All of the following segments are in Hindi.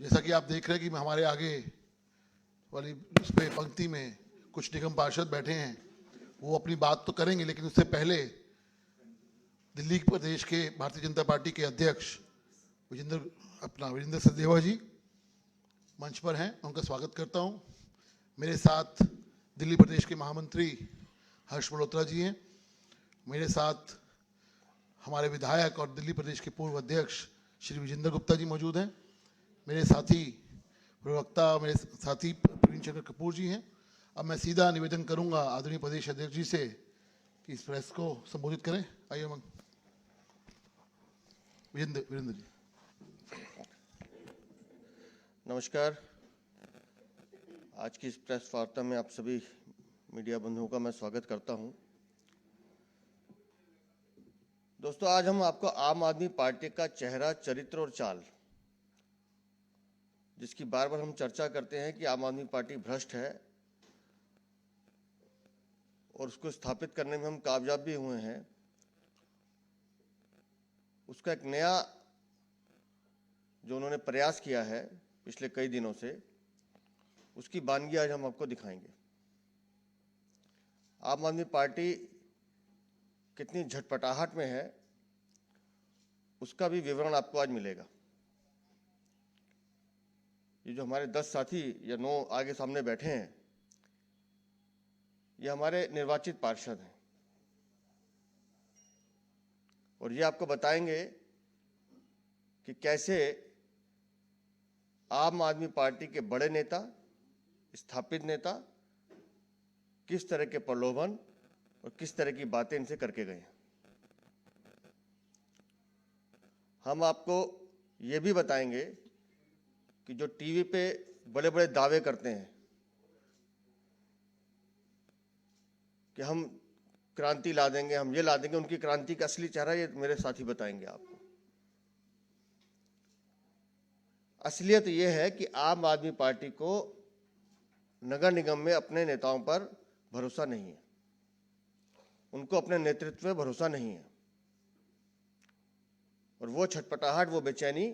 जैसा कि आप देख रहे हैं कि हमारे आगे वाली उस पे पंक्ति में कुछ निगम पार्षद बैठे हैं, वो अपनी बात तो करेंगे, लेकिन उससे पहले दिल्ली प्रदेश के भारतीय जनता पार्टी के अध्यक्ष विजेंद्र सचदेवा जी मंच पर हैं, उनका स्वागत करता हूं। मेरे साथ दिल्ली प्रदेश के महामंत्री हर्ष मल्होत्रा जी हैं, मेरे साथ हमारे विधायक और दिल्ली प्रदेश के पूर्व अध्यक्ष श्री विजेंद्र गुप्ता जी मौजूद हैं, मेरे साथी प्रवक्ता मेरे साथी प्रवीण चंद्र कपूर जी हैं। अब मैं सीधा निवेदन करूंगा आदरणीय प्रदेश अध्यक्ष जी से कि इस प्रेस को संबोधित करें। आइए वीरेंद्र जी। नमस्कार। आज की इस प्रेस वार्ता में आप सभी मीडिया बंधुओं का मैं स्वागत करता हूं। दोस्तों, आज हम आपको आम आदमी पार्टी का चेहरा, चरित्र और चाल, जिसकी बार बार हम चर्चा करते हैं कि आम आदमी पार्टी भ्रष्ट है और उसको स्थापित करने में हम कामयाब भी हुए हैं, उसका एक नया जो उन्होंने प्रयास किया है पिछले कई दिनों से, उसकी बानगी आज हम आपको दिखाएंगे। आम आदमी पार्टी कितनी झटपटाहट में है, उसका भी विवरण आपको आज मिलेगा। ये जो हमारे 10 साथी या 9 आगे सामने बैठे हैं, ये हमारे निर्वाचित पार्षद हैं और ये आपको बताएंगे कि कैसे आम आदमी पार्टी के बड़े नेता, स्थापित नेता किस तरह के प्रलोभन और किस तरह की बातें इनसे करके गए हैं। हम आपको ये भी बताएंगे कि जो टीवी पे बड़े बड़े दावे करते हैं कि हम क्रांति ला देंगे, हम ये ला देंगे, उनकी क्रांति का असली चेहरा ये मेरे साथी बताएंगे आपको। असलियत ये है कि आम आदमी पार्टी को नगर निगम में अपने नेताओं पर भरोसा नहीं है, उनको अपने नेतृत्व पे भरोसा नहीं है और वो छटपटाहट, वो बेचैनी,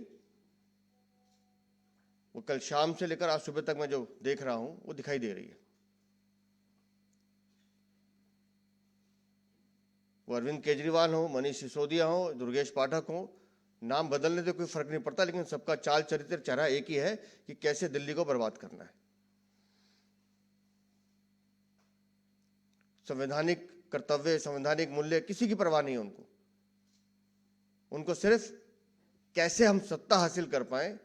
वो कल शाम से लेकर आज सुबह तक मैं जो देख रहा हूं वो दिखाई दे रही है। वो अरविंद केजरीवाल हो, मनीष सिसोदिया हो, दुर्गेश पाठक हो, नाम बदलने से कोई फर्क नहीं पड़ता, लेकिन सबका चाल, चरित्र, चेहरा एक ही है कि कैसे दिल्ली को बर्बाद करना है। संवैधानिक कर्तव्य, संवैधानिक मूल्य किसी की परवाह नहीं है उनको। उनको सिर्फ कैसे हम सत्ता हासिल कर पाए,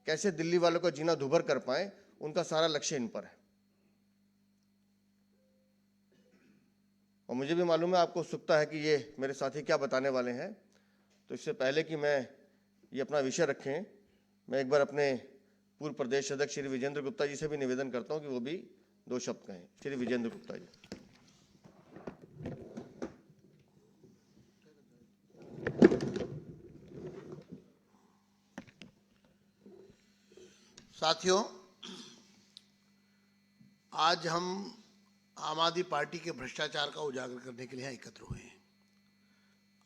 कैसे दिल्ली वालों को जीना दुभर कर पाए, उनका सारा लक्ष्य इन पर है। और मुझे भी मालूम है, आपको उत्सुकता है कि ये मेरे साथी क्या बताने वाले हैं। तो इससे पहले कि मैं ये अपना विषय रखें, मैं एक बार अपने पूर्व प्रदेश अध्यक्ष श्री विजेंद्र गुप्ता जी से भी निवेदन करता हूं कि वो भी 2 शब्द कहें। श्री विजेंद्र गुप्ता जी। साथियों, आज हम आम आदमी पार्टी के भ्रष्टाचार का उजागर करने के लिए यहाँ एकत्र हुए हैं।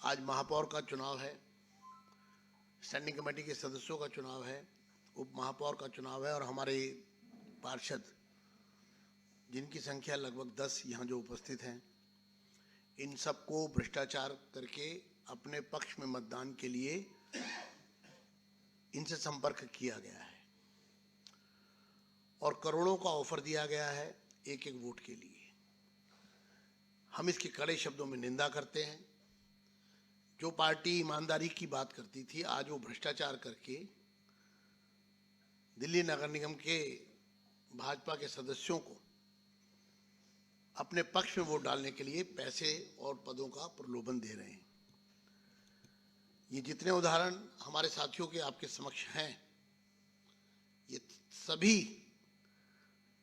आज महापौर का चुनाव है, स्टैंडिंग कमेटी के सदस्यों का चुनाव है, उप महापौर का चुनाव है और हमारे पार्षद, जिनकी संख्या लगभग 10 यहाँ जो उपस्थित हैं, इन सबको भ्रष्टाचार करके अपने पक्ष में मतदान के लिए इनसे संपर्क किया गया है और करोड़ों का ऑफर दिया गया है एक एक वोट के लिए। हम इसकी कड़े शब्दों में निंदा करते हैं। जो पार्टी ईमानदारी की बात करती थी, आज वो भ्रष्टाचार करके दिल्ली नगर निगम के भाजपा के सदस्यों को अपने पक्ष में वोट डालने के लिए पैसे और पदों का प्रलोभन दे रहे हैं। ये जितने उदाहरण हमारे साथियों के आपके समक्ष हैं, ये सभी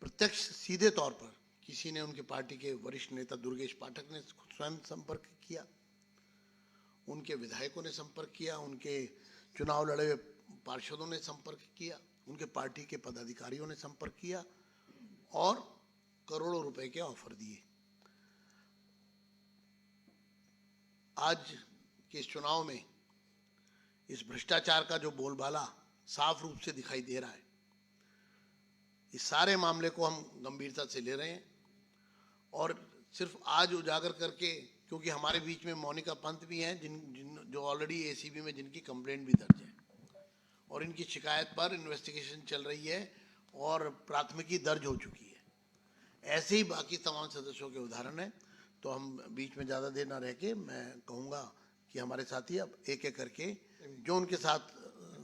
प्रत्यक्ष सीधे तौर पर किसी ने, उनके पार्टी के वरिष्ठ नेता दुर्गेश पाठक ने स्वयं संपर्क किया, उनके विधायकों ने संपर्क किया, उनके चुनाव लड़े हुए पार्षदों ने संपर्क किया, उनके पार्टी के पदाधिकारियों ने संपर्क किया और करोड़ों रुपए के ऑफर दिए। आज के इस चुनाव में इस भ्रष्टाचार का जो बोलबाला साफ रूप से दिखाई दे रहा है। इस सारे मामले को हम गंभीरता से ले रहे हैं और सिर्फ आज उजागर करके, क्योंकि हमारे बीच में मोनिका पंत भी हैं जो ऑलरेडी एसीबी में जिनकी कंप्लेंट भी दर्ज है और इनकी शिकायत पर इन्वेस्टिगेशन चल रही है और प्राथमिकी दर्ज हो चुकी है। ऐसे ही बाकी तमाम सदस्यों के उदाहरण हैं। तो हम बीच में ज़्यादा देर ना रह के मैं कहूँगा कि हमारे साथी अब एक एक करके जो उनके साथ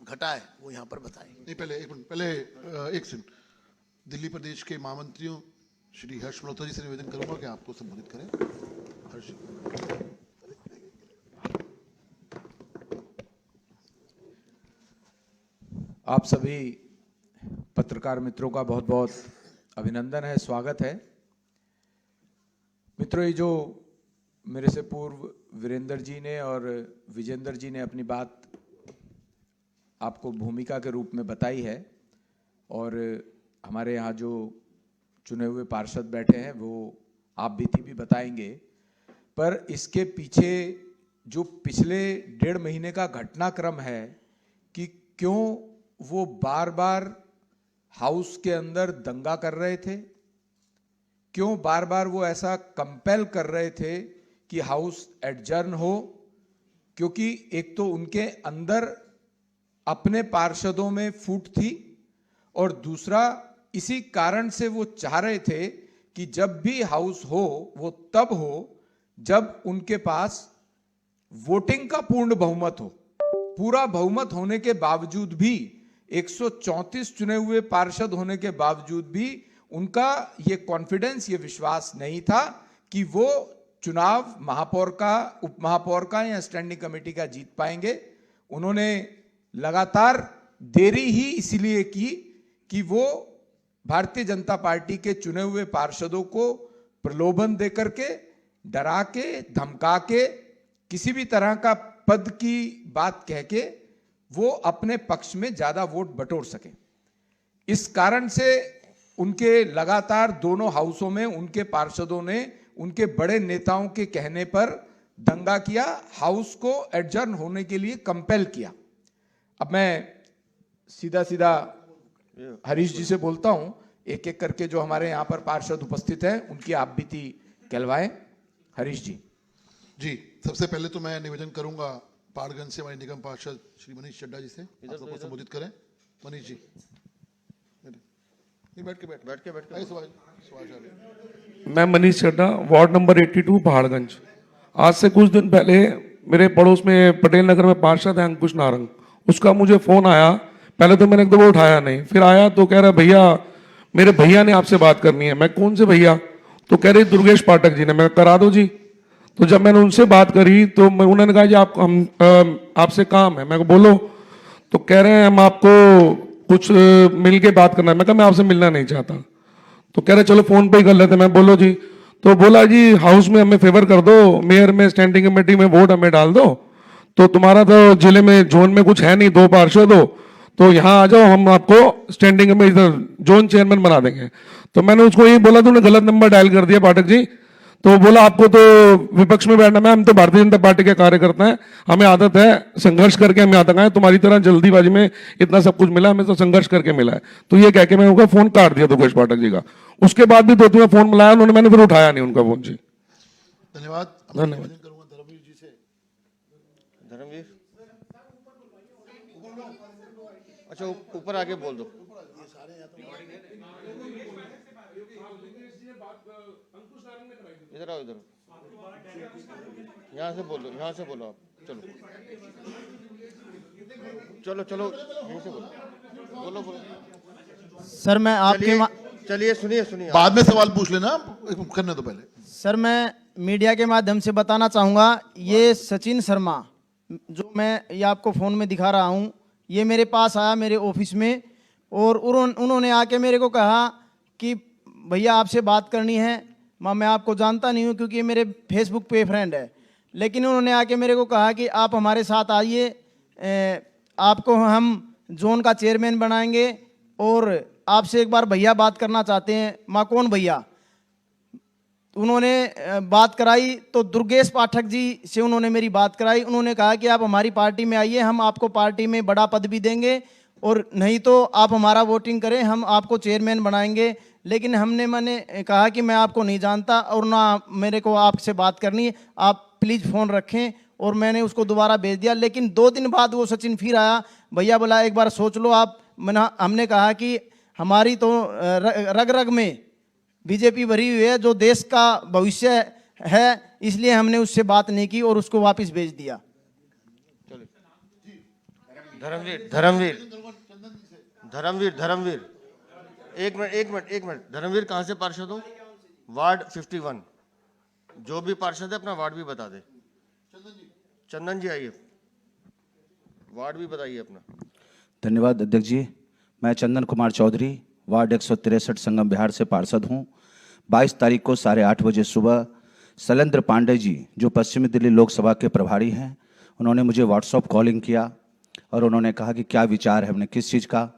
घटा है वो यहाँ पर बताएं। नहीं, पहले एक मिनट, पहले एक सेकंड। दिल्ली प्रदेश के महामंत्रियों श्री हर्ष मल्होत्रा जी से निवेदन करूंगा कि आपको संबोधित करें। हर्ष जी। आप सभी पत्रकार मित्रों का बहुत बहुत अभिनंदन है, स्वागत है। मित्रों, ये जो मेरे से पूर्व वीरेंद्र जी ने और विजेंद्र जी ने अपनी बात आपको भूमिका के रूप में बताई है और हमारे यहाँ जो चुने हुए पार्षद बैठे हैं वो आप भी बताएंगे, पर इसके पीछे जो पिछले 1.5 महीने का घटनाक्रम है कि क्यों वो बार बार हाउस के अंदर दंगा कर रहे थे, क्यों बार बार वो ऐसा कंपेल कर रहे थे कि हाउस एडजर्न हो, क्योंकि एक तो उनके अंदर अपने पार्षदों में फूट थी और दूसरा इसी कारण से वो चाह रहे थे कि जब भी हाउस हो वो तब हो जब उनके पास वोटिंग का पूर्ण बहुमत हो। पूरा बहुमत होने के बावजूद भी 134 चुने हुए पार्षद होने के बावजूद भी उनका ये कॉन्फिडेंस, ये विश्वास नहीं था कि वो चुनाव महापौर का, उप महापौर का या स्टैंडिंग कमेटी का जीत पाएंगे। उन्होंने लगातार देरी ही इसलिए की कि वो भारतीय जनता पार्टी के चुने हुए पार्षदों को प्रलोभन देकर के, डरा के, धमका के, किसी भी तरह का पद की बात कह के वो अपने पक्ष में ज्यादा वोट बटोर सके। इस कारण से उनके लगातार दोनों हाउसों में उनके पार्षदों ने उनके बड़े नेताओं के कहने पर दंगा किया, हाउस को एडजर्न होने के लिए कंपेल किया। अब मैं सीधा सीधा हरीश जी से बोलता हूं, एक एक करके जो हमारे यहाँ पर पार्षद उपस्थित हैं उनकी आप बीती कहलवाएं। हरीश जी। जी, सबसे पहले तो मैं निवेदन करूंगा पहाड़गंज से हमारे निगम पार्षद श्री मनीष चड्डा जी से आपको संबोधित करें। मनीष जी। नहीं, बैठ के मैं मनीष चड्डा, वार्ड नंबर 82 पहाड़गंज। आज से कुछ दिन पहले मेरे पड़ोस में पटेल नगर में पार्षद है अंकुश नारंग, उसका मुझे फोन आया। पहले तो मैंने एक दफा उठाया नहीं, फिर आया तो कह रहा भैया मेरे भैया ने आपसे बात करनी है। मैं कौन से भैया? तो कह रहे दुर्गेश पाठक जी ने। मैं करा दो जी। तो जब मैंने उनसे बात करी तो उन्होंने कहा जी आपसे काम है। मैं बोलो। तो कह रहे हैं हम आपको कुछ मिल के बात करना है। मैं कहा मैं आपसे मिलना नहीं चाहता। तो कह रहे चलो फोन पे ही कर लेते। मैं बोलो जी। तो बोला जी हाउस में हमें फेवर कर दो, मेयर में स्टैंडिंग कमेटी में वोट हमें डाल दो, तो तुम्हारा तो जिले में जोन में कुछ है नहीं, 2 पार्षद हो, तो यहाँ आ जाओ, हम आपको स्टैंडिंग में इधर जोन चेयरमैन बना देंगे। तो मैंने उसको यही बोला, तूने गलत नंबर डायल कर दिया पाठक जी। तो बोला आपको तो विपक्ष में बैठना है, हम तो भारतीय जनता पार्टी के कार्यकर्ता हैं, हमें आदत है संघर्ष करके हम यहाँ तक आए, तुम्हारी तरह जल्दीबाजी में इतना सब कुछ मिला, हमें तो संघर्ष करके मिला है। तो ये कह के मैं उनका फोन काट दिया दुर्गेश पाठक जी का। उसके बाद भी 2-3 फोन मिलाया उन्होंने, मैंने फिर उठाया नहीं उनका फोन जी। धन्यवाद। धन्यवाद। धर्मवीर जी से। धर्मवीर, अच्छा ऊपर आके बोल दो। इधर आओ, इधर यहाँ से बोलो, यहाँ से बोलो आप। चलो चलो चलो यहीं से बोलो, बोलो बोलो। सर मैं आपके चलिए सुनिए सुनिए। बाद में सवाल पूछ लेना, करने दो पहले। सर मैं मीडिया के माध्यम से बताना चाहूँगा, ये सचिन शर्मा जो मैं ये आपको फ़ोन में दिखा रहा हूँ, ये मेरे पास आया मेरे ऑफिस में और उन्होंने आके मेरे को कहा कि भैया आपसे बात करनी है। मैं आपको जानता नहीं हूँ क्योंकि ये मेरे फेसबुक पे फ्रेंड है, लेकिन उन्होंने आके मेरे को कहा कि आप हमारे साथ आइए, आपको हम जोन का चेयरमैन बनाएंगे और आपसे एक बार भैया बात करना चाहते हैं। माँ कौन भैया? उन्होंने बात कराई तो दुर्गेश पाठक जी से उन्होंने मेरी बात कराई। उन्होंने कहा कि आप हमारी पार्टी में आइए, हम आपको पार्टी में बड़ा पद भी देंगे और नहीं तो आप हमारा वोटिंग करें, हम आपको चेयरमैन बनाएंगे। लेकिन मैंने कहा कि मैं आपको नहीं जानता और ना मेरे को आपसे बात करनी है, आप प्लीज़ फ़ोन रखें। और मैंने उसको दोबारा भेज दिया। लेकिन 2 दिन बाद वो सचिन फिर आया, भैया बोला एक बार सोच लो आप। हमने कहा कि हमारी तो रग रग में बीजेपी भरी हुई है, जो देश का भविष्य है, इसलिए हमने उससे बात नहीं की और उसको वापस भेज दिया। धर्मवीर धर्मवीर धर्मवीर धर्मवीर एक मिनट धर्मवीर कहाँ से पार्षद हो? वार्ड 51। जो भी पार्षद है अपना वार्ड भी बता दे। चंदन जी आइए, वार्ड भी बताइए अपना। धन्यवाद अध्यक्ष जी। मैं चंदन कुमार चौधरी, वार्ड 163 संगम बिहार से पार्षद हूं। 22 तारीख को 8:30 बजे सुबह शैलेंद्र पांडे जी, जो पश्चिमी दिल्ली लोकसभा के प्रभारी हैं, उन्होंने मुझे व्हाट्सएप कॉलिंग किया और उन्होंने कहा कि क्या विचार है। हमने किस चीज़ का?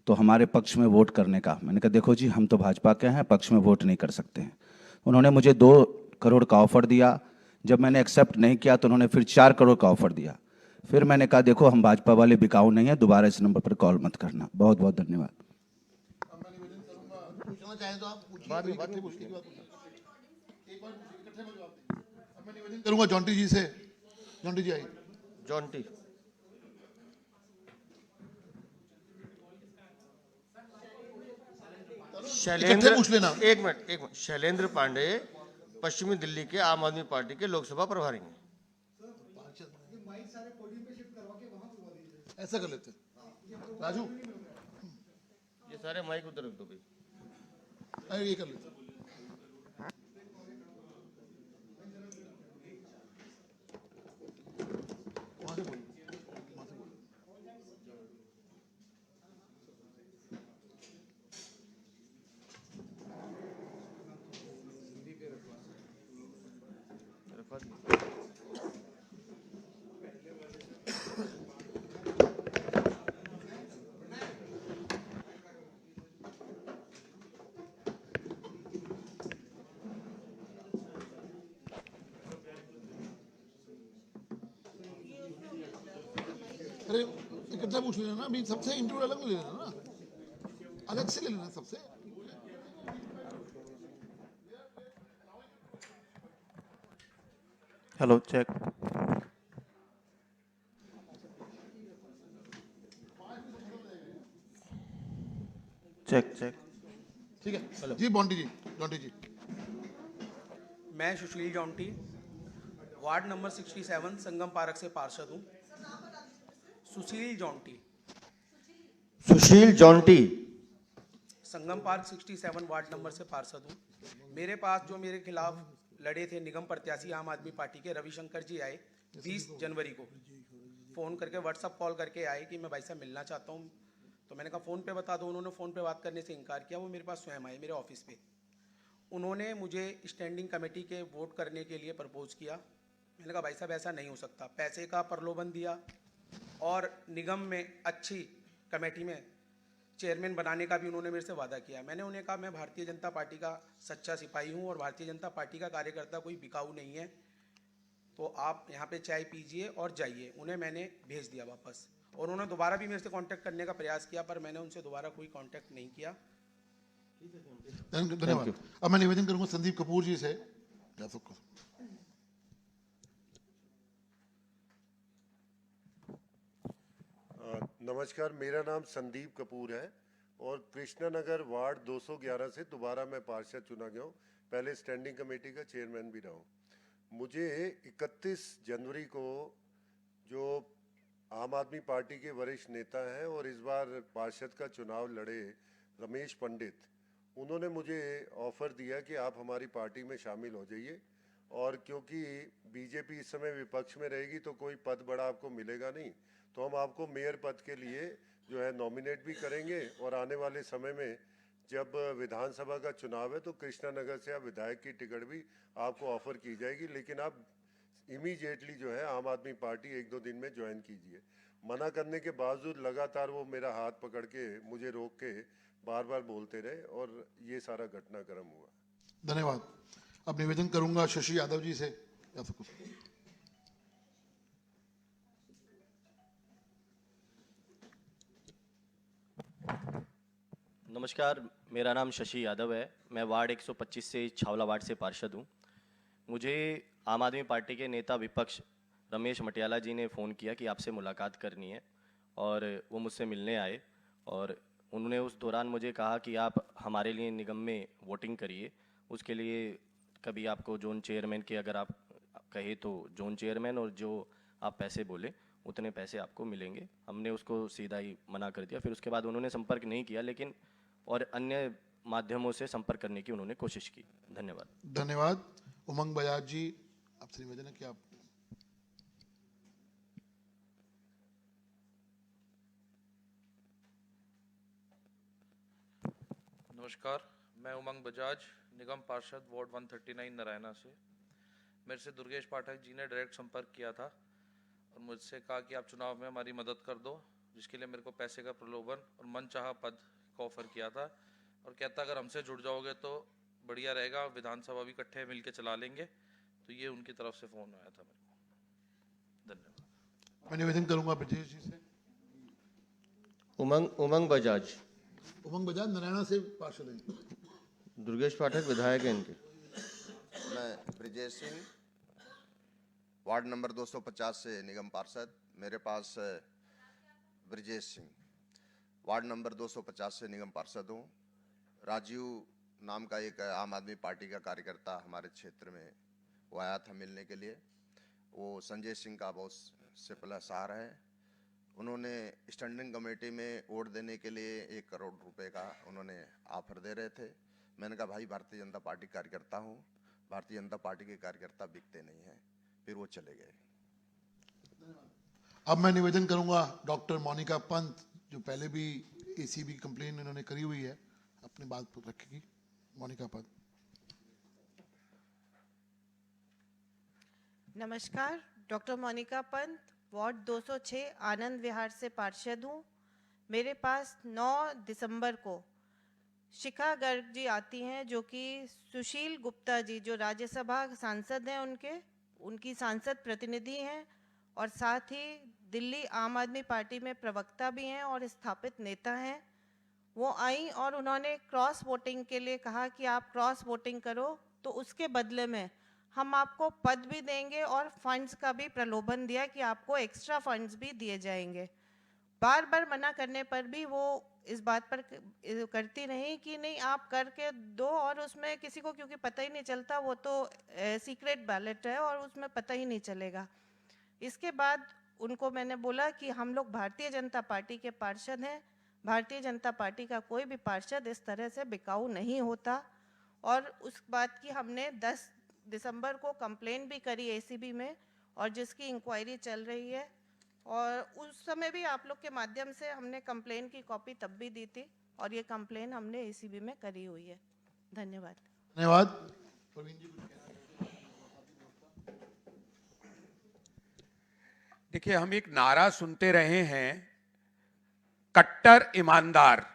तो हमारे पक्ष में वोट करने का। मैंने कहा देखो जी, हम तो भाजपा के हैं, पक्ष में वोट नहीं कर सकते हैं। उन्होंने मुझे 2 करोड़ का ऑफर दिया। जब मैंने एक्सेप्ट नहीं किया तो उन्होंने फिर 4 करोड़ का ऑफर दिया। फिर मैंने कहा देखो, हम भाजपा वाले बिकाऊ नहीं है, दोबारा इस नंबर पर कॉल मत करना। बहुत बहुत धन्यवाद। पूछना चाहें तो आप पूछिए। बाद में एक बार पूछिए, इकट्ठे में जवाब दीजिए। अब मैं निवेदन करूंगा जॉन्टी जी से। जॉन्टी जी आइए। जॉन्टी इकट्ठे पूछ लेना। एक मिनट शैलेंद्र पांडे पश्चिमी दिल्ली के आम आदमी पार्टी के लोकसभा प्रभारी हैं। ऐसा कर लेते हैं। राजू, ये सारे माइक उधर रख दो भाई। अरे ये कर लेते हैं। वहाँ से बोलो, वहाँ से बोलो। अरे इकट्ठा पूछ लेना ना, अभी सबसे इंटरव्यू अलग ले लेना ना, अलग से ले लेना सबसे। Hello check. Check check. ठीक है जी। बॉन्टी जी, जॉन्टी जी। मैं Sushil Jonty, ward number 67 Sangam park से पार्षद हूँ। Sushil Jonty, Sushil Jonty. Sangam park 67 ward number से पार्षद हूँ। मेरे पास जो मेरे खिलाफ लड़े थे निगम प्रत्याशी आम आदमी पार्टी के रविशंकर जी आए 20 जनवरी को। फ़ोन करके व्हाट्सअप कॉल करके आए कि मैं भाई साहब मिलना चाहता हूँ। तो मैंने कहा फ़ोन पे बता दो। उन्होंने फ़ोन पे बात करने से इनकार किया। वो मेरे पास स्वयं आए मेरे ऑफिस पे। उन्होंने मुझे स्टैंडिंग कमेटी के वोट करने के लिए प्रपोज किया। मैंने कहा भाई साहब ऐसा नहीं हो सकता। पैसे का प्रलोभन दिया और निगम में अच्छी कमेटी में चेयरमैन बनाने का भी उन्होंने मेरे से वादा किया। मैंने उन्हें कहा मैं भारतीय जनता पार्टी का सच्चा सिपाही हूँ और भारतीय जनता पार्टी का कार्यकर्ता कोई बिकाऊ नहीं है, तो आप यहाँ पे चाय पीजिए और जाइए। उन्हें मैंने भेज दिया वापस और उन्होंने दोबारा भी मेरे से कांटेक्ट करने का प्रयास किया, पर मैंने उनसे दोबारा कोई कांटेक्ट नहीं किया। धन्यवाद। अब मैं निवेदन करूंगा संदीप कपूर जी से। नमस्कार, मेरा नाम संदीप कपूर है और कृष्णा नगर वार्ड 211 से दोबारा मैं पार्षद चुना गया हूँ। पहले स्टैंडिंग कमेटी का चेयरमैन भी रहा हूँ। मुझे 31 जनवरी को जो आम आदमी पार्टी के वरिष्ठ नेता हैं और इस बार पार्षद का चुनाव लड़े रमेश पंडित, उन्होंने मुझे ऑफर दिया कि आप हमारी पार्टी में शामिल हो जाइए, और क्योंकि बीजेपी इस समय विपक्ष में रहेगी तो कोई पद बड़ा आपको मिलेगा नहीं, तो हम आपको मेयर पद के लिए जो है नॉमिनेट भी करेंगे, और आने वाले समय में जब विधानसभा का चुनाव है तो कृष्णा नगर से आप विधायक की टिकट भी आपको ऑफर की जाएगी, लेकिन आप इमीडिएटली जो है आम आदमी पार्टी 1-2 दिन में ज्वाइन कीजिए। मना करने के बावजूद लगातार वो मेरा हाथ पकड़ के मुझे रोक के बार बार बोलते रहे और ये सारा घटनाक्रम हुआ। धन्यवाद। अब निवेदन करूंगा शशि यादव जी से। नमस्कार, मेरा नाम शशि यादव है। मैं वार्ड 125 से छावला वार्ड से पार्षद हूँ। मुझे आम आदमी पार्टी के नेता विपक्ष रमेश मटियाला जी ने फ़ोन किया कि आपसे मुलाकात करनी है, और वो मुझसे मिलने आए और उन्होंने उस दौरान मुझे कहा कि आप हमारे लिए निगम में वोटिंग करिए। उसके लिए कभी आपको जोन चेयरमैन के अगर आप कहे तो जोन चेयरमैन, और जो आप पैसे बोले उतने पैसे आपको मिलेंगे। हमने उसको सीधा ही मना कर दिया। फिर उसके बाद उन्होंने संपर्क नहीं किया, लेकिन और अन्य माध्यमों से संपर्क करने की उन्होंने कोशिश की। धन्यवाद। धन्यवाद। उमंग बजाज जी, आपसे निवेदन है कि आप नमस्कार, मैं उमंग बजाज, निगम पार्षद वार्ड 139 नारायणा से। मेरे से दुर्गेश पाठक जी ने डायरेक्ट संपर्क किया था और मुझसे कहा कि आप चुनाव में हमारी मदद कर दो, जिसके लिए मेरे को पैसे का प्रलोभन और मनचाहा पद का ऑफर किया था, और कहता अगर हमसे जुड़ जाओगे तो बढ़िया रहेगा, विधानसभा भी इकट्ठे मिलके चला लेंगे। तो ये उनकी तरफ से फ़ोन आया था मेरे को। धन्यवाद। मैं निवेदन करूंगा ब्रजेश जी से। उमंग बजाज। उमंग बजाज नारायणा से पार्षद हैं। दुर्गेश पाठक विधायक हैं इनके। मैं ब्रजेश सिंह, वार्ड नंबर 250 से निगम पार्षद। मेरे पास ब्रजेश सिंह, वार्ड नंबर 250 से निगम पार्षद हूँ। राजीव नाम का एक आम आदमी पार्टी का कार्यकर्ता हमारे क्षेत्र में वो आया था मिलने के लिए। वो संजय सिंह का बहुत सिपला सहारा है। उन्होंने स्टैंडिंग कमेटी में वोट देने के लिए 1 करोड़ रुपए का उन्होंने ऑफर दे रहे थे। मैंने कहा भाई भारतीय जनता पार्टी कार्यकर्ता हूँ, भारतीय जनता पार्टी के कार्यकर्ता बिकते नहीं हैं। फिर वो चले गए। अब मैं निवेदन करूंगा डॉक्टर मोनिका पंत, जो पहले भी एसीबी कंप्लेन इन्होंने करी हुई है, अपनी बात रखेगी। मोनिका पंत। नमस्कार, डॉक्टर मोनिका पंत, वार्ड 206 आनंद विहार से पार्षद हूँ। मेरे पास 9 दिसंबर को शिखा गर्ग जी आती हैं, जो कि सुशील गुप्ता जी जो राज्यसभा सांसद हैं उनकी सांसद प्रतिनिधि हैं, और साथ ही दिल्ली आम आदमी पार्टी में प्रवक्ता भी हैं और स्थापित नेता हैं। वो आई और उन्होंने क्रॉस वोटिंग के लिए कहा कि आप क्रॉस वोटिंग करो तो उसके बदले में हम आपको पद भी देंगे और फंड्स का भी प्रलोभन दिया कि आपको एक्स्ट्रा फंड्स भी दिए जाएंगे। बार बार मना करने पर भी वो इस बात पर करती रही कि नहीं आप करके दो, और उसमें किसी को क्योंकि पता ही नहीं चलता, वो तो सीक्रेट बैलेट है और उसमें पता ही नहीं चलेगा। इसके बाद उनको मैंने बोला कि हम लोग भारतीय जनता पार्टी के पार्षद हैं, भारतीय जनता पार्टी का कोई भी पार्षद इस तरह से बिकाऊ नहीं होता, और उस बात की हमने 10 दिसंबर को कंप्लेन भी करी एसीबी में, और जिसकी इंक्वायरी चल रही है। और उस समय भी आप लोग के माध्यम से हमने कंप्लेन की कॉपी तब भी दी थी, और ये कंप्लेन हमने एसीबी में करी हुई है। धन्यवाद। धन्यवाद। प्रवीण जी, देखिए, हम एक नारा सुनते रहे हैं, कट्टर ईमानदार।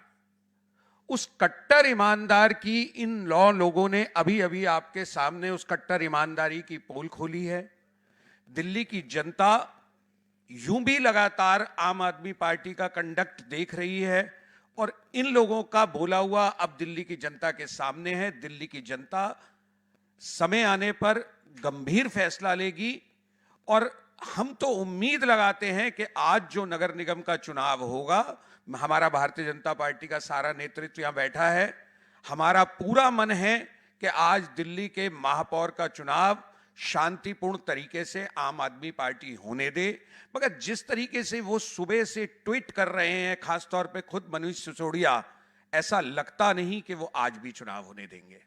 उस कट्टर ईमानदार की इन लोगों ने अभी अभी आपके सामने उस कट्टर ईमानदारी की पोल खोली है। दिल्ली की जनता यूं भी लगातार आम आदमी पार्टी का कंडक्ट देख रही है, और इन लोगों का बोला हुआ अब दिल्ली की जनता के सामने है। दिल्ली की जनता समय आने पर गंभीर फैसला लेगी, और हम तो उम्मीद लगाते हैं कि आज जो नगर निगम का चुनाव होगा, हमारा भारतीय जनता पार्टी का सारा नेतृत्व यहाँ बैठा है, हमारा पूरा मन है कि आज दिल्ली के महापौर का चुनाव शांतिपूर्ण तरीके से आम आदमी पार्टी होने दे। मगर जिस तरीके से वो सुबह से ट्वीट कर रहे हैं, खासतौर पे खुद मनीष सिसोदिया, ऐसा लगता नहीं कि वो आज भी चुनाव होने देंगे।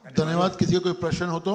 धन्यवाद। किसी का कोई प्रश्न हो तो